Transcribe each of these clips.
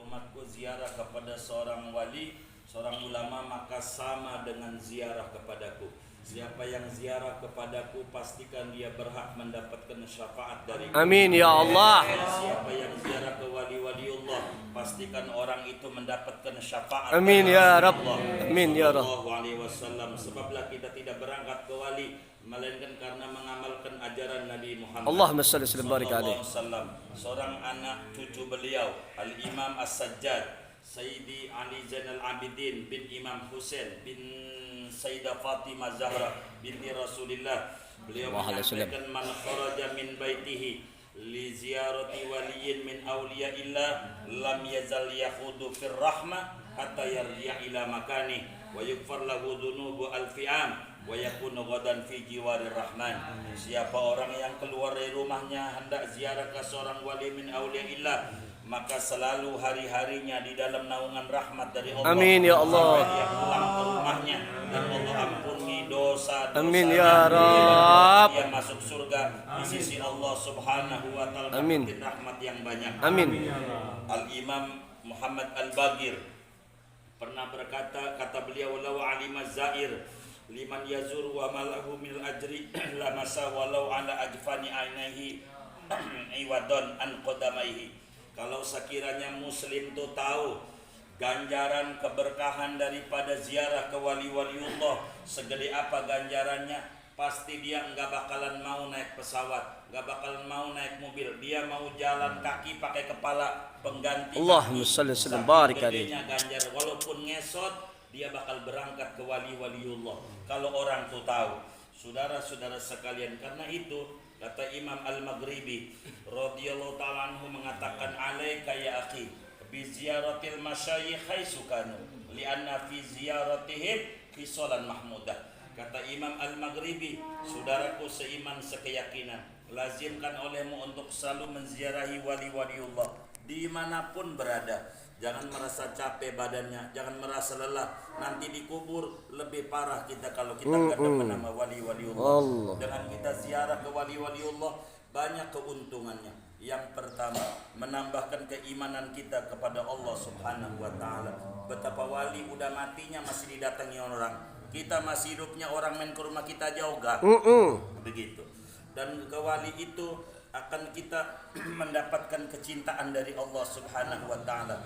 umatku ziarah kepada seorang wali, seorang ulama, maka sama dengan ziarah kepadaku. Siapa yang ziarah kepadaku, pastikan dia berhak mendapatkan syafaat dari Amin ya Allah. Siapa yang ziarah ke wali-waliullah, pastikan orang itu mendapatkan syafaat. Amin ya Rabb. Allah. Amin ya Rabb. Sebablah kita tidak berangkat ke wali, melainkan karena mengamalkan ajaran Nabi Muhammad. Allahumma salli wa barik alaihi. Seorang anak cucu beliau, Al-Imam As-Sajjad, Sayyidi Ali Zainal Abidin bin Imam Husain bin Sayyidah Fatimah Zahra binti Rasulillah, beliau menyampaikan, man kharaja min baitihi li ziyarati waliyin min awliyaillah lam yazal yakhudu fir rahmah hatta yarji'a ila makani wa yughfar lahu dhunubu alfi'am wa yakunu ghadan fi jiwarir rahman. Siapa orang yang keluar dari rumahnya hendak ziarah ke seorang wali min awliyaillah, maka selalu hari-harinya di dalam naungan rahmat dari Allah. Amin ya Allah. Dia pulang ke rumahnya dan Allah ampuni dosa-dosanya. Amin ya Rabb. Dia masuk surga di sisi Allah Subhanahu wa taala. Amin. Rahmat yang banyak. Amin. Al-Imam Muhammad Al-Bagir pernah berkata, kata beliau, walau alimaz zair liman yazur wa malahu min ajri lamasa walau ala ajfani ainaihi iwadon an qadamaihi. Kalau sekiranya muslim itu tahu ganjaran keberkahan daripada ziarah ke wali-waliullah segede apa ganjarannya, pasti dia enggak bakalan mau naik pesawat, enggak bakalan mau naik mobil, dia mau jalan kaki pakai kepala pengganti. Allahumma shalli wa sallim barik alaihi. Ganjar walaupun ngesot, dia bakal berangkat ke wali-waliullah kalau orang tuh tahu. Saudara-saudara sekalian, karena itu kata Imam Al-Maghribi radhiyallahu ta'ala anhu mengatakan, alaika ya akhi bi ziyaratil masyayikh haitsu kanu li'anna fi ziyaratihim khisalan mahmudah. Kata Imam Al-Maghribi, saudaraku seiman sekeyakinan, lazimkan olehmu untuk selalu menziarahi wali-waliullah dimanapun berada. Jangan merasa capek badannya, jangan merasa lelah. Nanti dikubur lebih parah kita kalau kita nggak demen nama wali-waliullah. Dengan kita ziarah ke wali-waliullah, banyak keuntungannya. Yang pertama, menambahkan keimanan kita kepada Allah Subhanahu wa taala. Betapa wali udah matinya masih didatangi orang. Kita masih hidupnya orang main ke rumah kita aja ogah. Begitu. Dan ke wali itu akan kita mendapatkan kecintaan dari Allah Subhanahu wa taala.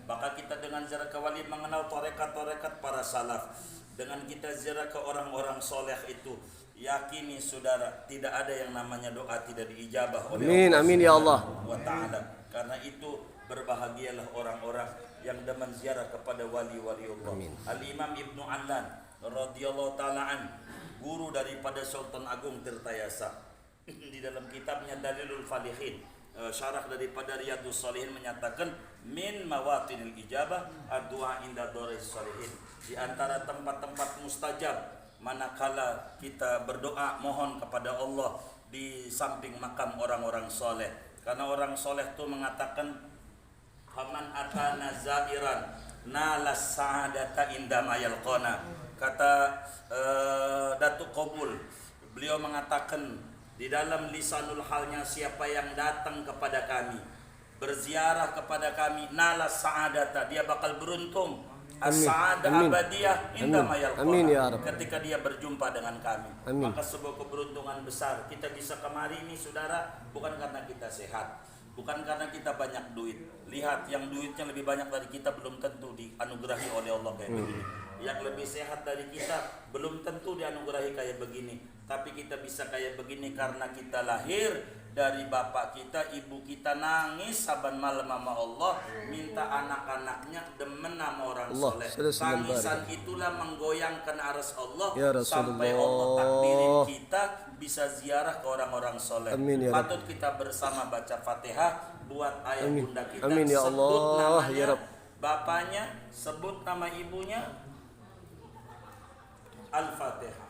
Maka kita dengan ziarah ke wali mengenal torekat-torekat para salaf. Dengan kita ziarah ke orang-orang soleh itu, yakini saudara, tidak ada yang namanya doa tidak diijabah oleh Allah Amin ya Allah wa ta'ala. Karena itu berbahagialah orang-orang yang demen ziarah kepada wali-waliullah. Al-Imam Ibnu Adlan radhiyallahu ta'ala an, guru daripada Sultan Agung Tirtayasa, di dalam kitabnya Dalilul Falihin, syarah daripada Riyadhus Shalihin, menyatakan min mawatinil ijabah ad-du'a inda doris shalihin. Di antara tempat-tempat mustajab manakala kita berdoa mohon kepada Allah di samping makam orang-orang soleh. Karena orang soleh itu mengatakan, faman atana zairan nalas sa'adata indama yalqana. Kata Datuk Qobul, beliau mengatakan di dalam lisanul halnya, siapa yang datang kepada kami, berziarah kepada kami, nalas sa'adata, dia bakal beruntung. As-sa'adah abadiyah indama yalqana, ketika dia berjumpa dengan kami. Maka sebuah keberuntungan besar. Kita bisa kemari ini saudara, bukan karena kita sehat, bukan karena kita banyak duit. Lihat, yang duitnya lebih banyak dari kita belum tentu dianugerahi oleh Allah kayak begini. Yang lebih sehat dari kita belum tentu dianugerahi kayak begini. Tapi kita bisa kayak begini karena kita lahir dari bapak kita, ibu kita nangis saban malam sama Allah, minta anak-anaknya demen nama orang soleh. Tangisan itulah menggoyangkan aras Allah ya sampai Allah takdirin kita bisa ziarah ke orang-orang soleh. Patut kita bersama baca Fatihah buat ayah bunda kita. Ya sebut Allah, namanya, ya Rabb. bapaknya, sebut nama ibunya, Al-Fatihah.